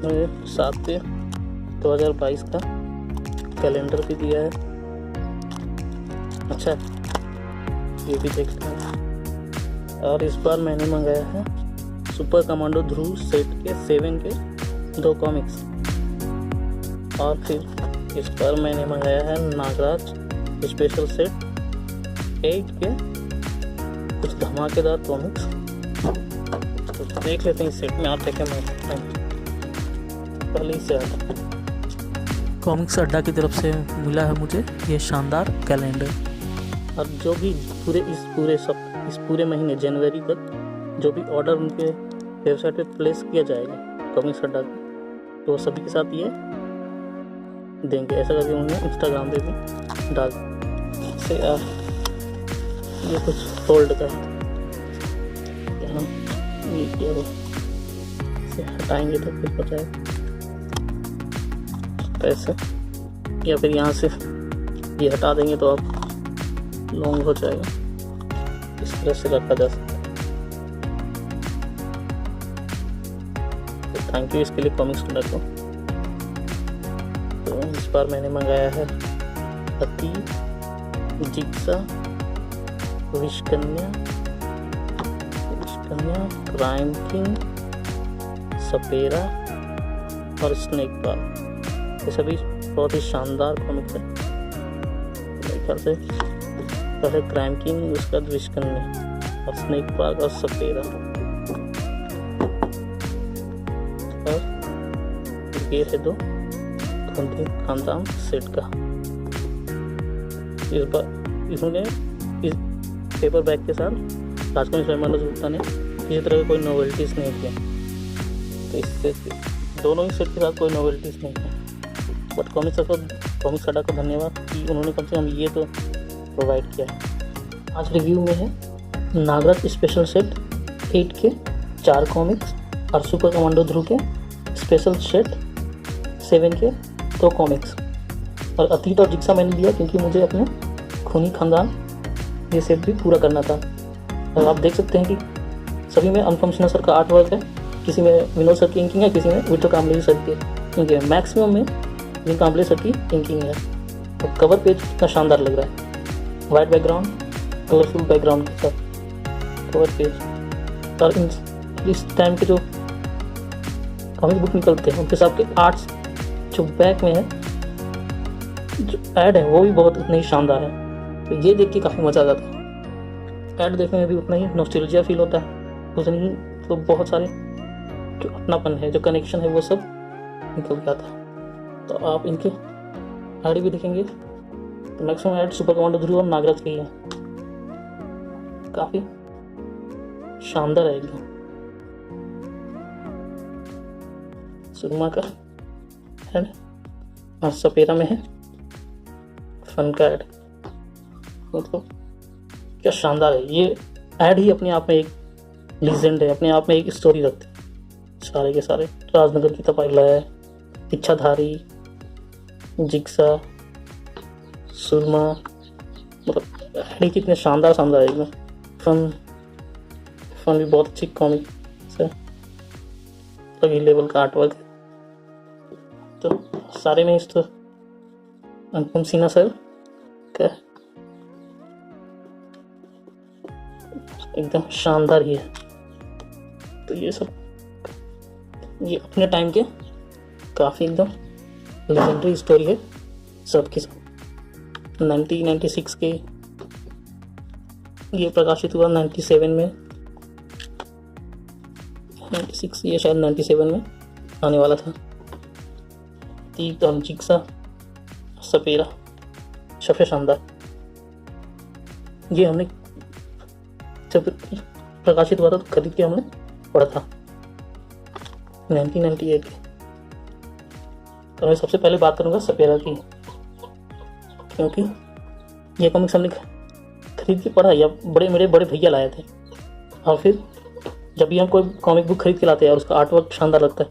में 7 पे 2022 का कैलेंडर भी दिया है। अच्छा, ये भी देखते हैं। और इस बार मैंने मंगाया है सुपर कमांडो ध्रुव सेट के 7 के 2 कॉमिक्स। और फिर इस बार मैंने मंगाया है नागराज स्पेशल सेट 8 के कुछ धमाकेदार कॉमिक्स। तो देख लेते हैं इस सेट में आते क्या मैं पहले ही से आता। कॉमिक्स अड्डा की तरफ से मिला है मुझे ये शानदार कैलेंडर। और जो भी इस पूरे महीने जनवरी तक जो भी ऑर्डर उनके वेबसाइट पे प्लेस किया जाएगा कॉमिक्स अड्डा का, तो सभी के साथ ये देंगे। ऐसा करके उन्होंने इंस्टाग्राम पे भी डाल से। ये कुछ फोल्ड का यहाँ ये किया हुआ, इसे हटाएंगे तो फिर पता है ऐसे, या फिर यहाँ से ये हटा देंगे तो आप लॉन्ग हो जाएगा। इस तरह से रखा जा सकता है। तो थैंक यू इसके लिए कॉमिक्स अड्डा को। तो इस बार मैंने मंगाया है अति, जिक्सा, विशकन्या, क्राइम किंग, सपेरा और स्नेक पार्क। ये सभी बहुत ही शानदार कॉमिक्स है। मेरे ख्याल से पहले क्राइम किंग, उसके बाद विशकन्या और स्नेक पार्क और सपेरा। और ये है 2 खानदान सेट का। इस बार इन्होंने इस पेपर बैग के साथ राजकुमार स्वयंवर गुप्ता ने किसी तरह की कोई नोवेल्टीज़ नहीं किया। तो इससे दोनों ही सेट के साथ कोई नोवेल्टीज़ नहीं है। बट कॉमिक्स अड्डा को धन्यवाद कि उन्होंने कम से कम ये तो प्रोवाइड किया है। आज रिव्यू में है नागराज स्पेशल सेट 8 के 4 कॉमिक्स और सुपर कमांडो ध्रुव के स्पेशल सेट 7 के 2 कॉमिक्स। और अतीत और जिक्सा मैंने लिया क्योंकि मुझे अपने खूनी खानदान ये सेट भी पूरा करना था। और आप देख सकते हैं कि सभी में अनुपम सिन्हा सर का आर्ट वर्क है, किसी में विनोद सर की इंकिंग है, किसी में विट्ठो कांबले सर की इंकिंग है। मैक्सिमम में जिन कांबले सर की इंकिंग है। और कवर पेज कितना शानदार लग रहा है, वाइट बैकग्राउंड, कलरफुल बैकग्राउंड के साथ कवर पेज। और इस टाइम के जो कॉमिक बुक निकलते हैं उनके साथ के आर्ट्स जो बैक में है, जो ऐड है वो भी बहुत उतना ही शानदार है। तो ये देख के काफ़ी मज़ा आ जाता है। ऐड देखने में भी उतना ही नॉस्टैल्जिया फील होता है, उतनी ही तो बहुत सारे जो अपनापन है, जो कनेक्शन है, वो सब निकल जाता है। तो आप इनके ऐड भी देखेंगे तो मैक्सिमम ऐड सुपर कमांडो ध्रुव और नागराज के ही है। काफ़ी शानदार है एकदम। सुरमा का ऐड और सपेरा में है फन का ऐड। मतलब क्या शानदार है। ये ऐड ही अपने आप में एक लीजेंड है, अपने आप में एक स्टोरी रखते हैं सारे के सारे। राजनगर की तपाइला है, इच्छाधारी, जिक्सा, सुरमा, मतलब ऐड ही कितने शानदार है एकदम। फन भी बहुत अच्छी कॉमिक है, सभी लेवल का आर्टवर्क है। तो सारे में इस तो अनुपम सिन्हा सर का एकदम शानदार ही है। तो ये सब ये अपने टाइम के काफ़ी एकदम लेजेंडरी स्टोरी है सबके सब। 1996 के ये प्रकाशित हुआ, 97 में 96 ये शायद 97 में आने वाला था। तीत और जिक्सा, सपेरा सबसे शानदार। ये हमने जब प्रकाशित हुआ था तो खरीद के हमने पढ़ा था 1998 के। तो मैं सबसे पहले बात करूँगा सपेरा की, क्योंकि ये कॉमिक्स हमने खरीद के पढ़ा या मेरे बड़े भैया लाए थे। और फिर जब भी हम कोई कॉमिक बुक खरीद के लाते हैं और उसका आर्ट वर्क शानदार लगता है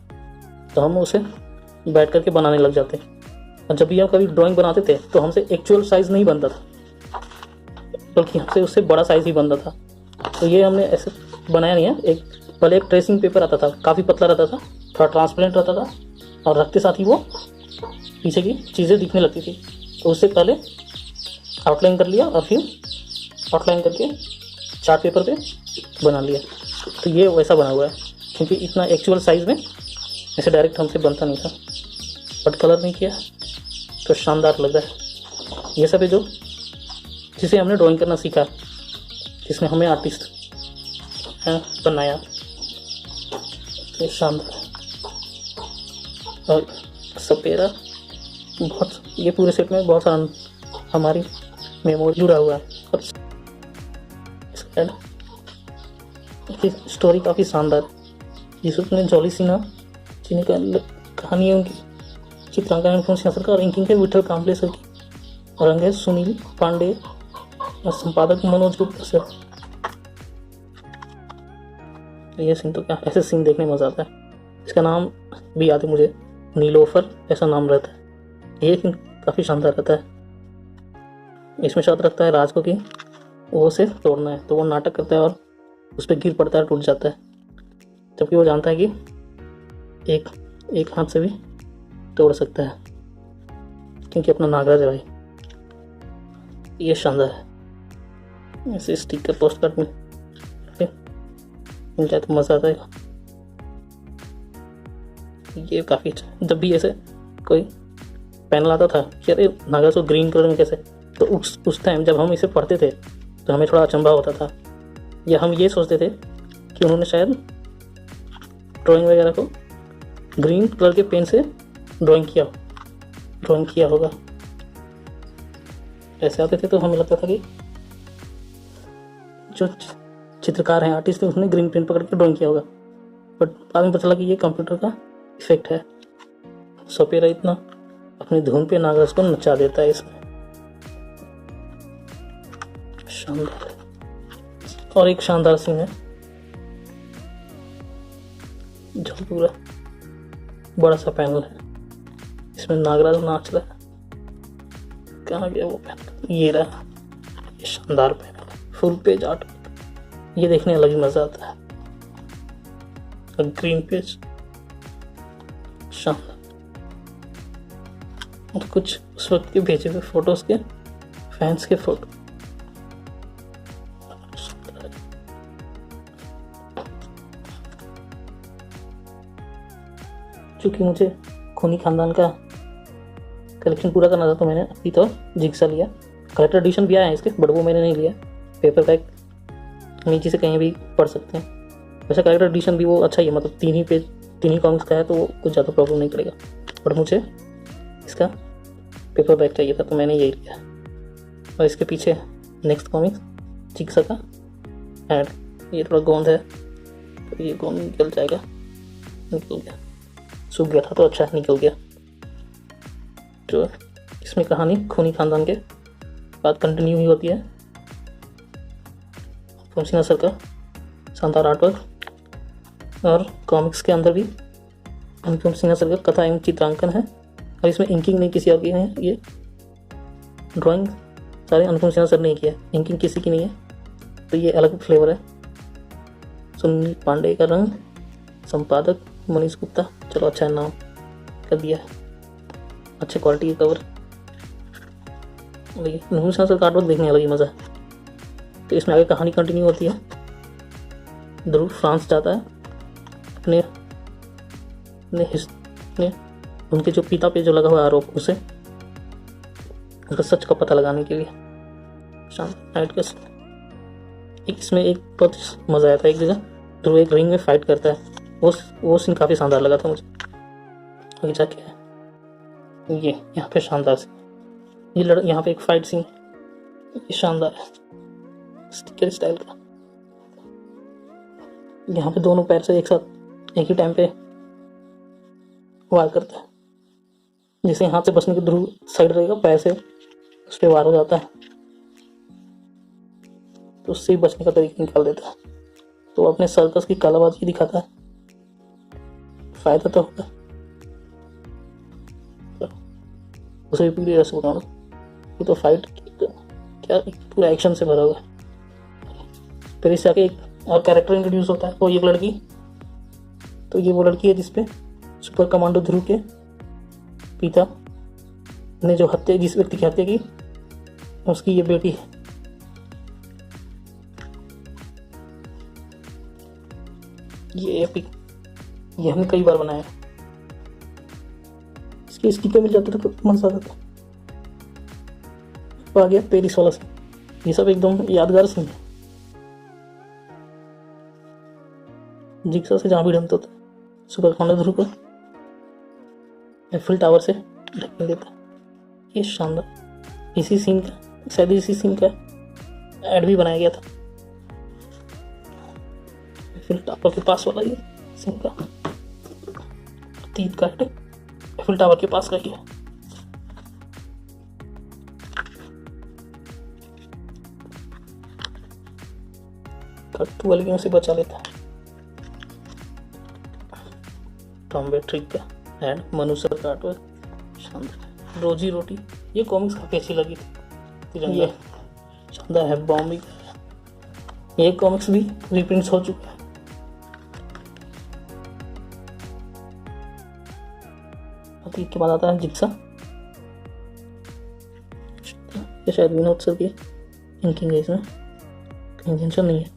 तो हम उसे बैठ करके बनाने लग जाते हैं। और जब भी हम कभी ड्राइंग बनाते थे तो हमसे एक्चुअल साइज़ नहीं बनता था, बल्कि हमसे उससे बड़ा साइज़ ही बनता था। तो ये हमने ऐसे बनाया नहीं है। पहले एक ट्रेसिंग पेपर आता था, काफ़ी पतला रहता था, थोड़ा ट्रांसपेरेंट रहता था और रखते साथ ही वो पीछे की चीज़ें दिखने लगती थी। तो उससे पहले आउटलाइन कर लिया और फिर आउटलाइन करके चार्ट पेपर पे बना लिया। तो ये वैसा बना हुआ है, क्योंकि इतना एक्चुअल साइज़ में ऐसे डायरेक्ट हमसे बनता नहीं था, बट कलर नहीं किया तो शानदार लग रहा है। ये सब है जो जिसे हमने ड्राइंग करना सीखा, जिसने हमें आर्टिस्ट बनाया। ये शानदार है। और सपेरा बहुत, ये पूरे सेट में बहुत सारा हमारी मेमोरी जुड़ा हुआ है। और इसकी स्टोरी काफ़ी शानदार है। जिसमें जॉली सिन्हा जिनकी कहानी है, उनकी चित्रांकन अनुपम सिन्हा सर का और इंकिंग है विठल कांबले सर की, और रंग है सुनील पांडे और संपादक मनोज गुप्ता सर। ये सीन तो क्या, ऐसे सीन देखने में मज़ा आता है। इसका नाम भी याद है मुझे, नीलोफर ऐसा नाम रहता है। ये सीन काफ़ी शानदार रहता है। इसमें शर्त रखता है राज को कि वो उसे तोड़ना है, तो वो नाटक करता है और उस पर गिर पड़ता है, टूट जाता है, जबकि वो जानता है कि एक हाथ से भी तोड़ सकता है, क्योंकि अपना नागराज है भाई। ये शानदार है। ऐसे स्टिकर पोस्ट कार्ड में मिल जाए तो मज़ा आता है। ये काफ़ी अच्छा। जब भी ऐसे कोई पैनल आता था कि अरे नागराज को ग्रीन कलर में कैसे, तो उस टाइम जब हम इसे पढ़ते थे तो हमें थोड़ा अचंभा होता था, या हम ये सोचते थे कि उन्होंने शायद ड्राइंग वगैरह को ग्रीन कलर के पेन से ड्राइंग किया होगा। ऐसे आते थे तो हमें लगता था कि जो चित्रकार हैं, आर्टिस्ट थे, उसने ग्रीन पेन पकड़ के ड्राइंग किया होगा, बट बाद में पता चला कि ये कंप्यूटर का इफेक्ट है। सपेरा इतना अपनी धुन पे नागराज को नचा देता है इसमें। शानदार। और एक शानदार सीन है जो पूरा बड़ा सा पैनल है, इसमें नागराज नाच रहा है। कहाँ गया वो पैनल? ये रहा। ये शानदार पैनल, फुल पेज आर्ट, ये देखने अलग ही मजा आता है। और ग्रीन पेज शानदार। और कुछ उस वक्त के भेजे हुए फोटोज के, फैंस के फोटो। चूँकि मुझे खूनी खानदान का कलेक्शन पूरा करना था, तो मैंने अभी तो जिग्सा लिया। कलेक्टर एडिशन भी आया है इसके, बट वो मैंने नहीं लिया। पेपर बैक नीचे से कहीं भी पढ़ सकते हैं। वैसे कलेक्टर एडिशन भी वो अच्छा ही है, मतलब 3 ही कॉमिक्स का है, तो वो कुछ ज़्यादा प्रॉब्लम नहीं करेगा। बट मुझे इसका पेपर बैक चाहिए था, तो मैंने यही लिया। और इसके पीछे नेक्स्ट कॉमिक्स जिग्सा का एड। ये थोड़ा गोंद है, तो ये गोंद निकल जाएगा। निकल गया, सूख गया था तो अच्छा निकल गया। तो इसमें कहानी खूनी खानदान के बाद कंटिन्यू ही होती है। अनुपम सिन्हा सर का शानदार आर्टवर्क, और कॉमिक्स के अंदर भी अनुपम सिन्हा सर का कथा एवं चित्रांकन है। और इसमें इंकिंग नहीं किसी और की है, ये ड्राइंग सारे अनुपम सिन्हा सर ने किया, इंकिंग किसी की नहीं है, तो ये अलग फ्लेवर है। सुनील पांडे का रंग, संपादक मनीष गुप्ता। चलो अच्छा है, नाम कर दिया है। अच्छे क्वालिटी के कवर। अनुपम सिन्हा सर का आर्टवर्क देखने अलग ही मज़ा है। तो इसमें आगे कहानी कंटिन्यू होती है। ध्रुव फ्रांस जाता है अपने उनके जो पिता पे जो लगा हुआ आरोप, उसे उनका सच का पता लगाने के लिए। शाम नाइट का इसमें एक बहुत मज़ा आया था। एक जगह ध्रुव एक रिंग में फाइट करता है, वो सीन काफ़ी शानदार लगा था मुझे। आगे जाके ये यहाँ पे शानदार सीन, यहाँ पे एक फाइट सीन, ये शानदार है, स्टिकर स्टाइल का। यहाँ पे दोनों पैर से एक साथ एक ही टाइम पे वार करता है। जैसे हाथ से बचने के ध्रुव साइड रहेगा, पैर से उस पर वार हो जाता है, तो उससे ही बचने का तरीका निकाल देता है। तो वो अपने सर्कस की कलाबाजी दिखाता है। फायदा तो होगा, उसे भी पूरी रस बताऊँ। ये तो फाइट क्या पूरा एक्शन से भरा हुआ है। फिर इससे आके एक और कैरेक्टर इंट्रोड्यूस होता है, वो ये लड़की। तो ये वो लड़की है जिसपे सुपर कमांडो ध्रुव के पिता ने जो हत्या, जिस व्यक्ति की हत्या की, उसकी ये बेटी है। ये एपिक, ये हमने कई बार बनाया। इसके स्टिकर मिल जाते तो मन सा आता। आ गया पेरिस वाला सीन, ये सब एकदम यादगार सीन है। जिक्सा से जहाँ भी ढमता था सुपर कमांडो ध्रुव को एफिल टावर से ढक देता। ये शानदार, इसी सीन का, शायद इसी सीन का ऐड भी बनाया गया था। एफिल टावर के पास वाला ये सीन का तीत का ऐड एफिल टावर के पास का ही है। कट्टू वाले गेम से बचा लेता है। टॉम बैट्रिक का एंड मनुष्य का आर्टवर्क शानदार। रोजी रोटी, ये कॉमिक्स काफ़ी अच्छी लगी थी। ये शानदार है। बॉम्बी, ये कॉमिक्स भी रिप्रिंट्स हो चुके हैं। अतीत के बाद आता है जिक्सा। ये शायद विनोद सर की इंकिंग है, इसमें कहीं टेंशन नहीं है।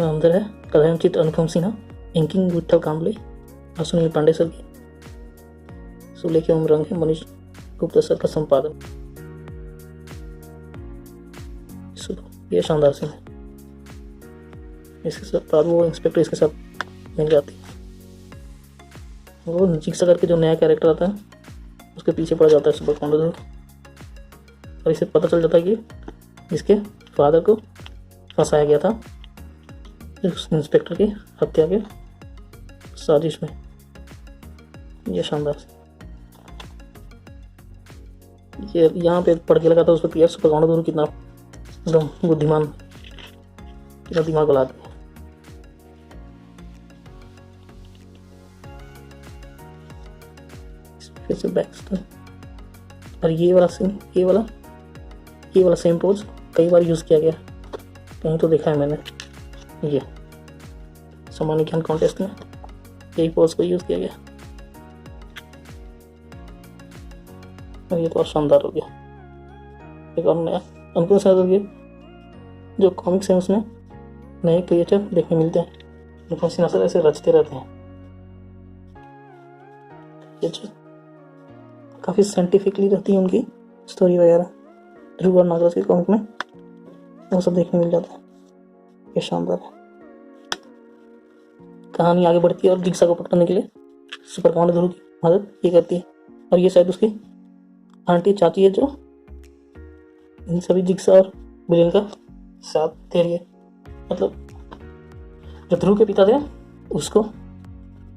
अंदर है कथाचित अनुपम सिन्हा, इंकिंग विठल कांबले और सुनील पांडे सर की। सूले के उम्र रंग है मनीष गुप्ता सर का संपादन। ये शानदार सीन है। इसके साथ बाद वो इंस्पेक्टर इसके साथ मिल जाती है। वो जिक्सा करके जो नया कैरेक्टर आता है उसके पीछे पड़ जाता है सुपर कमांडो ध्रुव, और इसे पता चल जाता है कि इसके फादर को फंसाया गया था उस इंस्पेक्टर की हत्या के साजिश में। ये शानदार, ये यहाँ पे पढ़ के लगा था उस पर क्लियर सुपर कमांडो ध्रुव कितना एकदम बुद्धिमान, कितना दिमाग लगा दिया। फिर से बैक स्टोरी, और ये वाला सीन, ये वाला सेम पोज कई बार यूज़ किया गया, कहीं तो देखा है मैंने। ये सामान्य ज्ञान कॉन्टेस्ट में यही पोज को यूज़ किया गया, और ये तो और शानदार हो गया। एक और नया अनुपम सिन्हा के जो कॉमिक्स हैं उसमें नए क्रिएचर देखने मिलते हैं। अनुपम सिन्हा सर ऐसे रचते रहते हैं। ये जो काफ़ी साइंटिफिकली रहती है उनकी स्टोरी वगैरह, ध्रुव और नागराज के कॉमिक में वो सब देखने मिल जाता है। ये शानदार है। कहानी आगे बढ़ती है और जिक्सा को पकड़ने के लिए सुपर कमांडो ध्रुव की मदद ये करती है, और ये शायद उसकी आंटी चाची है जो इन सभी जिक्सा और विलेन का साथ दे रही है। मतलब जो ध्रुव के पिता थे उसको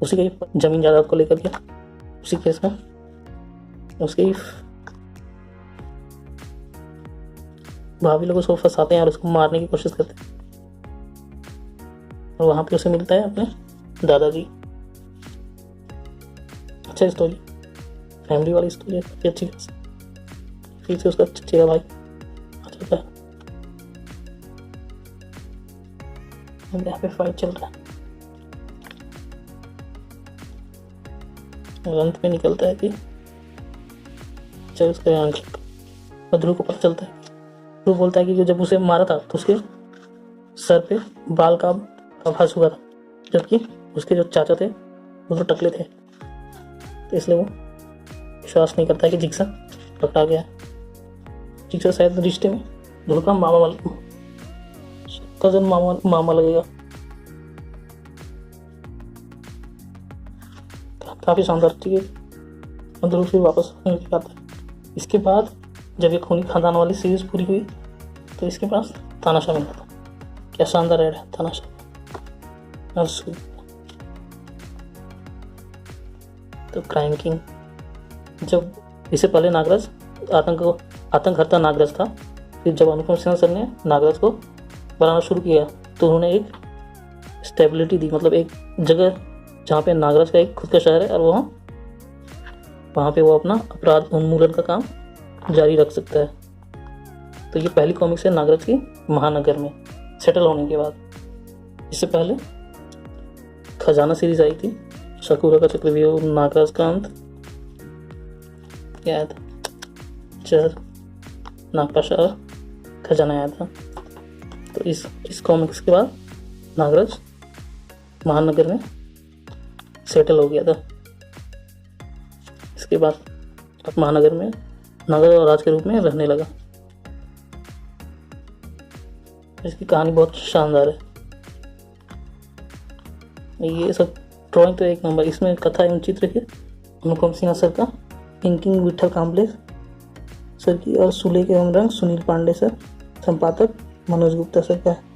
उसी के जमीन जायदाद को लेकर के उसी केस में उसके भाभी लोगों को फंसाते हैं और उसको मारने की कोशिश करते हैं, और वहाँ पे उसे मिलता है अपने दादाजी। अच्छा स्टोरी, फैमिली वाली स्टोरी है, काफ़ी अच्छी। फिर से उसका चचेरा भाई आ जाता है, यहाँ पे फाइट चल रहा है। और अंत में निकलता है कि चाहे उसके अंकल ध्रुव को पता चलता है। ध्रुव बोलता है कि जब उसे मारा था तो उसके सर पे बाल का भास हुआ था, जबकि उसके जो चाचा थे वो तो टकले थे, तो इसलिए वो विश्वास नहीं करता है कि जिक्सा पकड़ा गया। जिक्सा शायद रिश्ते में ध्रुव का कजन मामा लगेगा। काफ़ी शानदार चीज़ है। ध्रुव फिर वापस आता है। इसके बाद जब ये खूनी खानदान वाली सीरीज पूरी हुई तो इसके पास तानाशाह मिला था। क्या शानदार ऐड है तानाशाह। तो क्राइम किंग, जब इससे पहले नागराज आतंक हरता नागराज था, फिर जब अनुपम सिन्हा सर ने नागराज को बनाना शुरू किया तो उन्होंने एक स्टेबिलिटी दी, मतलब एक जगह जहाँ पे नागराज का एक खुद का शहर है और वहाँ पे वो अपना अपराध उन्मूलन का काम जारी रख सकता है। तो ये पहली कॉमिक्स है नागराज की महानगर में सेटल होने के बाद। इससे पहले खजाना सीरीज आई थी, शकुरा का चक्रव्यूह, नागराज का अंत, क्या आया था, चर, नागपाशा, खजाना आया था। तो इस कॉमिक्स के बाद नागराज महानगर में सेटल हो गया था। इसके बाद अब महानगर में नगर और राज के रूप में रहने लगा। इसकी कहानी बहुत शानदार है। ये सब ड्राइंग तो एक नंबर। इसमें कथा एवं चित्र है अनुपम सिन्हा सर का, इंकिंग विठल कांबले सर की, और सुलेख एवं रंग सुनील पांडे सर, संपादक मनोज गुप्ता सर का है।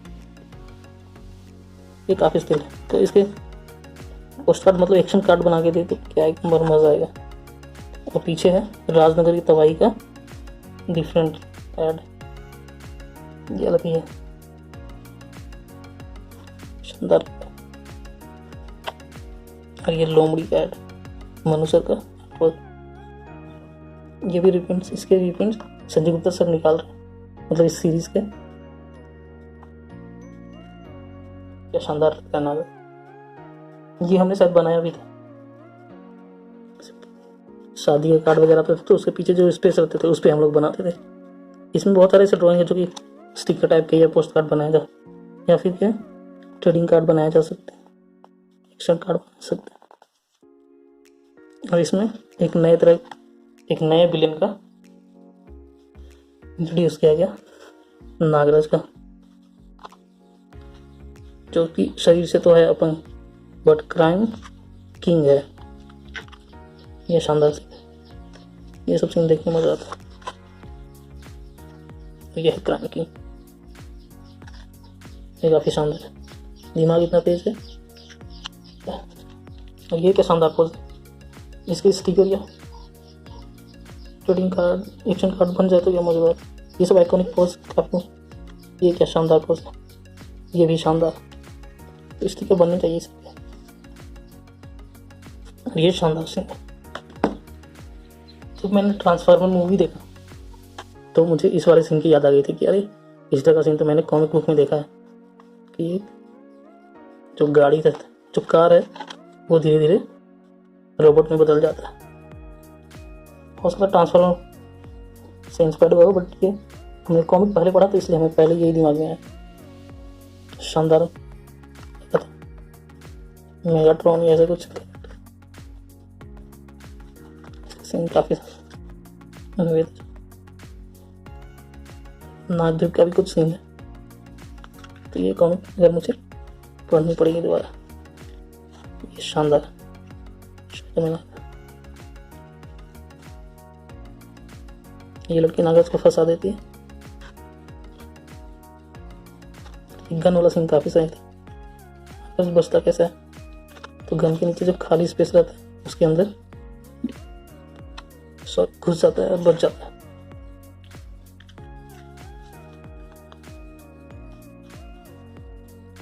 ये काफ़ी स्थिर है। तो इसके पोस्ट कार्ड मतलब एक्शन कार्ड बना के दे तो क्या एक नंबर मज़ा आएगा। और पीछे है राजनगर की तबाही का डिफरेंट ऐड, ये अलग ही है, शानदार। और ये लोमड़ी का ऐड मनु सर का, और ये भी रिप्रिंट्स, इसके रिप्रिंट्स संजय गुप्ता सर निकाल रहे हैं, मतलब इस सीरीज के। क्या शानदार लगता है नागर। ये हमने शायद बनाया भी था, शादी का कार्ड वगैरह पे, तो उसके पीछे जो स्पेस रहते थे उस पर हम लोग बनाते थे। इसमें बहुत सारे ऐसे ड्राइंग है जो कि स्टिकर टाइप के या पोस्ट कार्ड बनाया जा, या फिर क्या ट्रेडिंग कार्ड बनाया जा सकते हैं, एक्शन कार्ड बना सकते हैं। और इसमें एक नए विलेन का इंट्रोड्यूस किया गया, नागराज का, जो कि शरीर से तो है अपंग बट क्राइम किंग है। ये शानदार सीन है, ये सब सीन देखने में मजा आता है। यह है क्राइम किंग, ये काफ़ी शानदार है, दिमाग इतना तेज है। और ये क्या शानदार पोज है, इसके स्टिकर या ट्रेडिंग कार्ड, एक्शन कार्ड बन जाए तो क्या मजेदार। ये सब आइकॉनिक पोज काफ़ी। ये क्या शानदार पोज है, ये भी शानदार। तो स्टिकर बनने चाहिए इसके। और ये शानदार सीन है। जब मैंने ट्रांसफार्मर मूवी देखा तो मुझे इस वाले सीन की याद आ गई थी कि अरे इस तरह का सीन तो मैंने कॉमिक बुक में देखा है कि जो गाड़ी है, जो कार है, वो धीरे धीरे रोबोट में बदल जाता है। हो सकता है ट्रांसफार्मर से इंस्पायर्ड हुआ हो, बट ये हमने कॉमिक पहले पढ़ा तो इसलिए हमें पहले यही दिमाग में आया। शानदार मेगाट्रॉन या ऐसा कुछ सीन काफ़ी। नागदेव का भी कुछ सीन है। तो ये कॉमिक अगर मुझे पढ़नी पड़ेगी दोबारा। ये शानदार ये लड़की नागराज को फंसा देती है। गन वाला सीन काफ़ी सही था। बस बचता कैसा है, तो गन के नीचे जब खाली स्पेस रहता है उसके अंदर घुस जाता है और बच जाता है।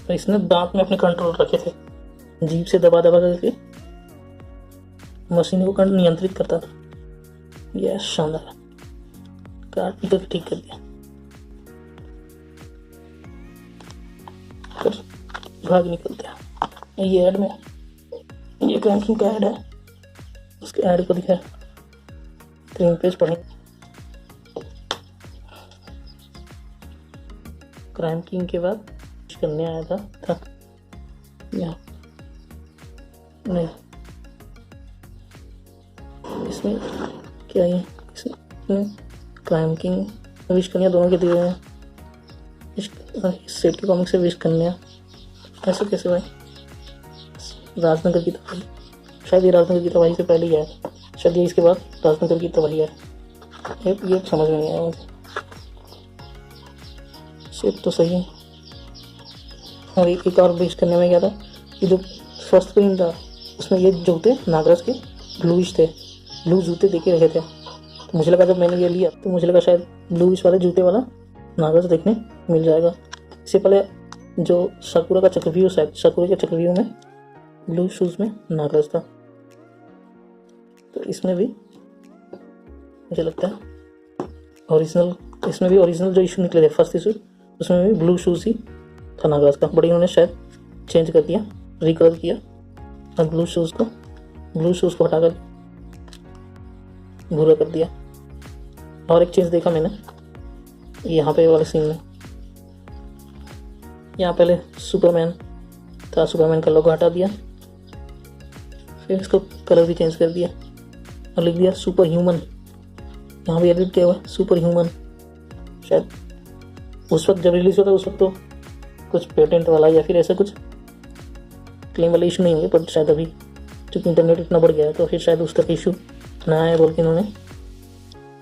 तो इसने दांत में अपने कंट्रोल रखे थे, जीभ से दबा दबा करके मशीन को नियंत्रित करता था। यह शानदार, काट तो ठीक कर दिया, कर भाग निकलते हैं। ये ऐड में, ये क्राइम किंग का ऐड है, उसके ऐड को दिखाया, 3 पेज पढ़ेंगे। क्राइम किंग के बाद कुछ करने आया था यहाँ नहीं, इसमें क्या है, इसमें क्राइम किंग विश कन्या दोनों के दिए हुए हैं। इस सेट के कॉमिक से विश कन्या ऐसे कैसे भाई? राजनगर की तबाही, शायद ये राजनगर की तबाही से पहले ही आया, शायद ये इसके बाद राजनगर की तबाही है। ये समझ में नहीं आया मुझे। शेप तो सही है। और एक और विश करने में क्या था कि जो फर्स्ट प्रिंट था उसमें ये जूते नागराज के ब्लूइश थे, ब्लू जूते देखे रखे थे। तो मुझे लगा जब मैंने ये लिया तो मुझे लगा शायद ब्लूइश वाले जूते वाला नागराज देखने मिल जाएगा। इससे पहले जो शकुरा का चक्रव्यूह, शायद शकुरा के चक्रव्यूह में ब्लू शूज में नागराज था। तो इसमें भी मुझे लगता है ओरिजिनल, इसमें भी ओरिजिनल जो इशू निकले थे फर्स्ट इशू, उसमें भी ब्लू शूज ही था नागराज का, बट इन्होंने शायद चेंज कर दिया, रिकलर किया और ब्लू शूज को ब्लू से उसको हटाकर भूरा कर दिया। और एक चीज़ देखा मैंने यहाँ पे वाले सीन में, यहाँ पहले सुपरमैन था, सुपरमैन का लोगो हटा दिया, फिर इसको कलर भी चेंज कर दिया और लिख दिया सुपर ह्यूमन। यहाँ भी एडिट किया हुआ सुपर ह्यूमन। शायद उस वक्त जब रिलीज होता उस वक्त तो कुछ पेटेंट वाला या फिर ऐसा कुछ क्लेम वाला इशू नहीं होंगे, पर शायद अभी चूँकि इंटरनेट इतना बढ़ गया है तो फिर शायद उस तक इशू ना आया बोल के इन्होंने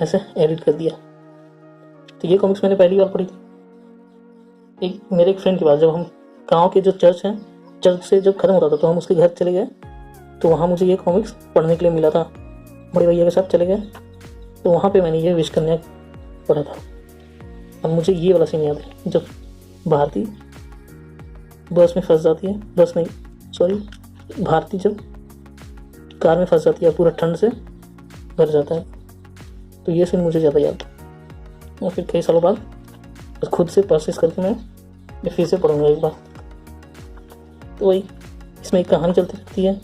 ऐसे एडिट कर दिया। तो ये कॉमिक्स मैंने पहली बार पढ़ी थी एक मेरे एक फ्रेंड के पास। जब हम गांव के जो चर्च हैं, चर्च से जब खत्म होता था तो हम उसके घर चले गए, तो वहाँ मुझे ये कॉमिक्स पढ़ने के लिए मिला था। बड़े भैया के साथ चले गए तो वहाँ पे मैंने ये विश कन्या पढ़ा था। अब मुझे ये वाला सीन याद है जब भारती बस में फंस जाती है, बस नहीं सॉरी, भारती जब कार में फंस जाती है, पूरा ठंड से भर जाता है, तो ये सीन मुझे ज़्यादा याद है। और फिर कई सालों बाद खुद से परचेस करके मैं ये फिर से पढ़ूँगा एक बार। तो वही इसमें एक कहानी चलती रहती है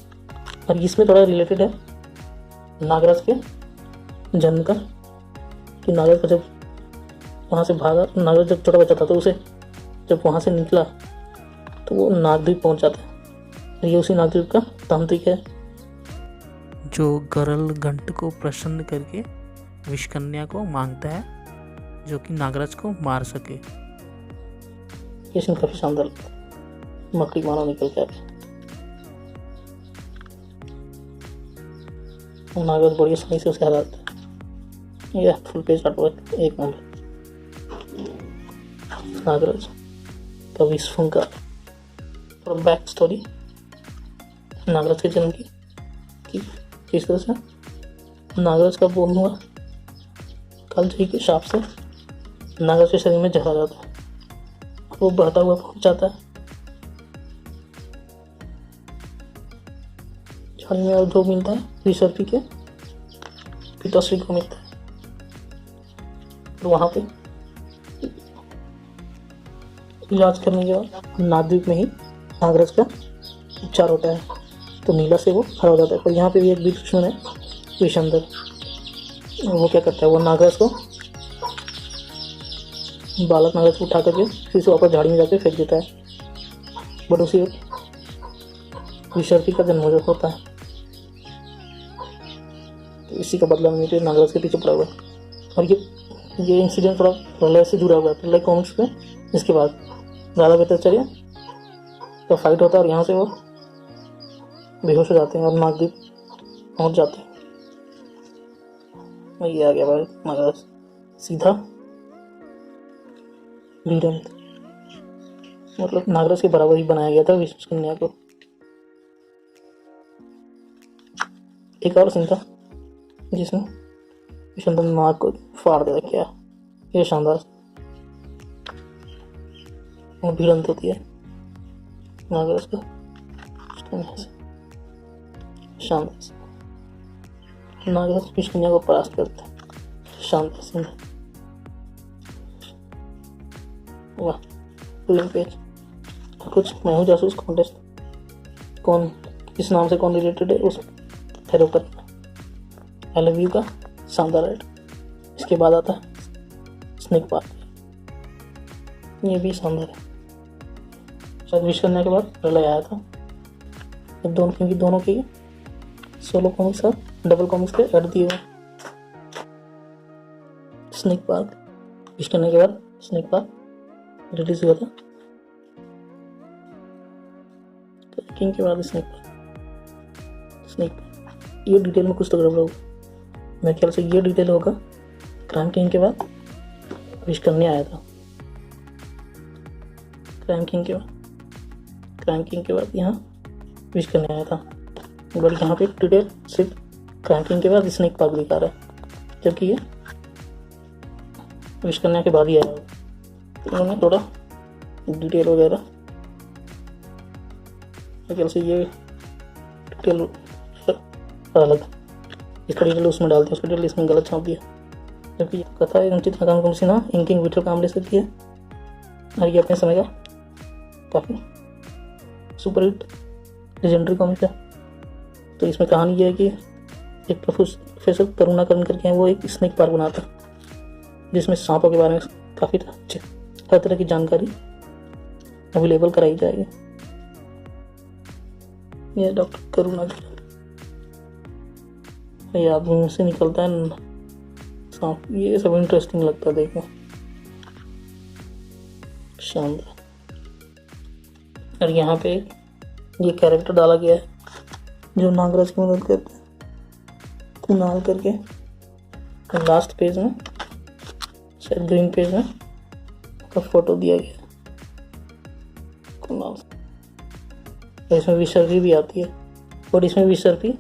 और इसमें थोड़ा रिलेटेड है नागराज के जन्म का, कि नागराज का जब वहाँ से भागा, नागराज जब छोटा बच्चा था तो उसे जब वहाँ से निकला तो वो नागद्वीप पहुँच जाता है। ये उसी नागद्वीप का तांत्रिक है जो गरल घंट को प्रसन्न करके विष कन्या को मांगता है, जो कि नागराज को मार सके। ये सीन काफ़ी शानदार लगता है। मकड़ी मानो निकल के आ गया, नागराज बड़ी आसानी से उसे हरा देता है। ये फुल पेज आर्टवर्क एक नंबर। नागराज का विश्व का थोड़ा बैक स्टोरी नागराज के जन्म की, कि किस तरह से नागराज का बोन हुआ कालजयी के शाप से नागराज के शरीर में जहर आ जाता है, वो बहता हुआ पहुंच जाता है झाड़ी में, और जो मिलता है त्रिशर्फी के पिताश्री को मिलता है। तो वहाँ पे इलाज करने के बाद नागद्वीप में ही नागराज का उपचार होता है, तो नीला से वो खड़ा हो जाता है। पर यहाँ पे भी एक बीच दुश्मन है विशंदर, वो क्या करता है, वो नागराज को बालक नागराज को उठा करके फिर से वापस झाड़ी में जाकर फेंक देता है। बट उसी विशर्फी का जन्म होता है, तो इसी का बदला में नागराज के पीछे पड़ा हुआ है। और ये इंसिडेंट थोड़ा प्रलय से जुड़ा हुआ है, प्रलय कॉमिक्स में। इसके बाद ज़्यादा बेहतर चलिए तो फाइट होता है और यहाँ से वो बेहोश हो जाते हैं और नागद्वीप पहुँच जाते हैं। ये आ गया भाई नागराज सीधा वीरंत, मतलब नागराज के बराबर ही बनाया गया था विष्णु कन्या को। एक और सीन था जिसमें विष्णु नाग को फाड़ देता, क्या ये शानदार भिड़ंत होती है नागराज का शानदार। नागराज विष्णु कन्या को परास्त करता है, शानदार सीन। वाह पूरी पेज। कुछ मैं हूँ जासूस कॉन्टेस्ट, कौन किस नाम से कौन रिलेटेड है उस फेरो पर आई लव यू का शानदार राइट। इसके बाद आता है स्नेक पार्क, ये भी शानदार है। शायद विश करने के बाद प्रलय आया था, दोनों क्योंकि दोनों के सोलो कॉमिक्स और डबल कॉमिक्स के ऐड दिए हुए। स्नेक पार्क विश करने के बाद स्नेक पार्क रिलीज हुआ था, किंग के बाद स्नेक ये डिटेल में कुछ तो गड़बड़ होगा, मेरे ख्याल से ये डिटेल होगा क्राइम किंग के बाद विश करने आया था। क्राइम किंग के बाद यहाँ विश करने आया था, बट यहाँ पे डिटेल सिर्फ क्राइम किंग के बाद स्नेक पार्क दिखा रहा है, जबकि ये विश करने के बाद ही आया होगा। तो उन्होंने थोड़ा डिटेल वगैरह मेरे ख्याल से ये डिटेल अलग इसका डिटेल उसमें डालते हैं, उसका डिटेल इसमें गलत छाप दिया, जबकि ये कथा है रंजित नाकाम सिन्हा इंकिंग विठल कामले से की है और ये अपने समय का काफ़ी सुपर हिट लेजेंडरी कॉमिक है। तो इसमें कहानी ये है कि एक प्रोफेसर करुणाकरण करके हैं, वो एक स्नेक पार्क बनाता है जिसमें सांपों के बारे में काफ़ी हर तरह की जानकारी अवेलेबल कराई जाएगी। ये डॉक्टर करुणाकरण, ये आदमी से निकलता है सांप, ये सब इंटरेस्टिंग लगता है देखने, शानदार। और यहाँ पे ये कैरेक्टर डाला गया है जो नागराज की मदद करता है, कुणाल करके। लास्ट पेज में शायद ग्रीन पेज में का फोटो दिया गया कुणाल। इसमें विसर्पी भी आती है और इसमें विसर्पी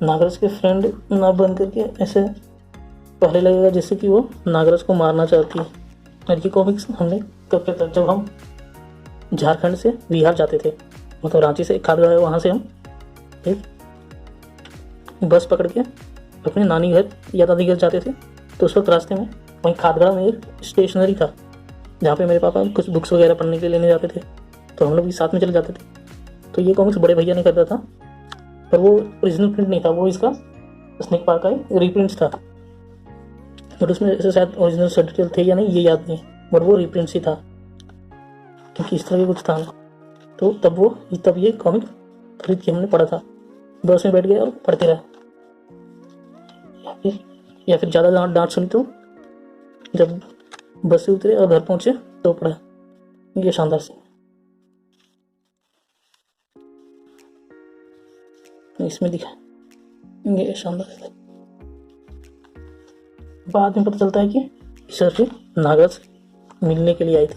नागराज के फ्रेंड ना बन करके ऐसे पहले लगेगा जैसे कि वो नागराज को मारना चाहती है। और ये कॉमिक्स हमने कब तक, जब हम झारखंड से बिहार जाते थे, मतलब रांची से एक खादगढ़ है, वहाँ से हम एक बस पकड़ के अपने नानी घर या दादी घर जाते थे। तो उस वक्त रास्ते में वहीं खादगढ़ में एक स्टेशनरी था जहाँ पे मेरे पापा कुछ बुक्स वगैरह पढ़ने के लिए लेने जाते थे, तो हम लोग भी साथ में चले जाते थे। तो ये कॉमिक्स बड़े भैया ने करता था, पर वो ओरिजिनल प्रिंट नहीं था, वो इसका स्नेक पार्क का रीप्रिंट था। बट उसमें ऐसे शायद ओरिजिनल सर्टिफिकेट थे या नहीं ये याद नहीं, बट वो रीप्रिंट ही था क्योंकि इस तरह का कुछ था ना। तो तब ये कॉमिक खरीद के हमने पढ़ा था, बस में बैठ गए और पढ़ते रहे। या फिर ज़्यादा डांट सुनी तो जब बस से उतरे और घर पहुंचे तो पढ़ा। ये शानदार सीन इसमें दिखा, ये शानदार है। बाद में पता चलता है कि सिर्फ नागराज से मिलने के लिए आई थी।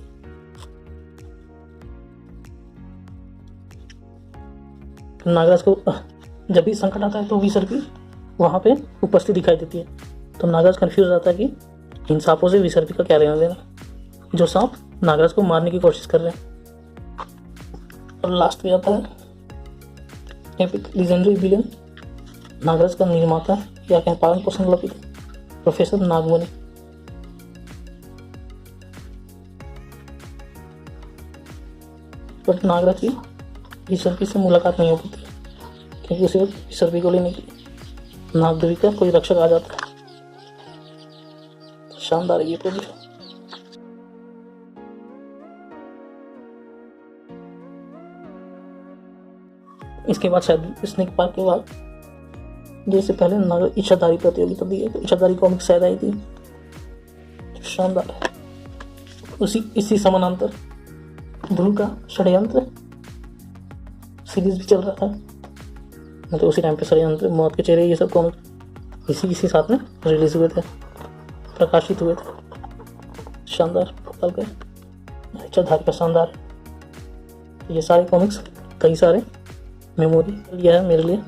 नागराज को जब भी संकट आता है तो विसर्पी वहाँ पे उपस्थित दिखाई देती है। तो नागराज कंफ्यूज रहता है कि इन सांपों से विसर्पी का क्या लेना देना, जो सांप नागराज को मारने की कोशिश कर रहे हैं। और लास्ट में आता है एपिक लीजेंडरी विलेन, नागराज का निर्माता या कहें पालन पोषण वाला प्रोफेसर नागमणि। बट नागराज की विसर्पी से मुलाकात नहीं हो पाती क्योंकि उसे विसर्पी को लेने की नागदेवी का कोई रक्षक आ जाता है। शानदार है ये प्रोजेक्ट। इसके बाद शायद स्नेक पार्क के बाद जैसे पहले नागर इच्छाधारी प्रतियोगिता दी है, तो इच्छाधारी कॉमिक शायद आई थी, शानदार है। इसी समानांतर ध्रुव का षड्यंत्र सीरीज भी चल रहा था, मतलब उसी टाइम पे षड्यंत्र, मौत के चेहरे, ये सब कॉमिक इसी साथ में रिलीज हुए थे, प्रकाशित हुए थे। शानदार भोपाल का इच्छाधारी का शानदार, ये सारे कॉमिक्स कई सारे मेमोरी लिया है मेरे लिए।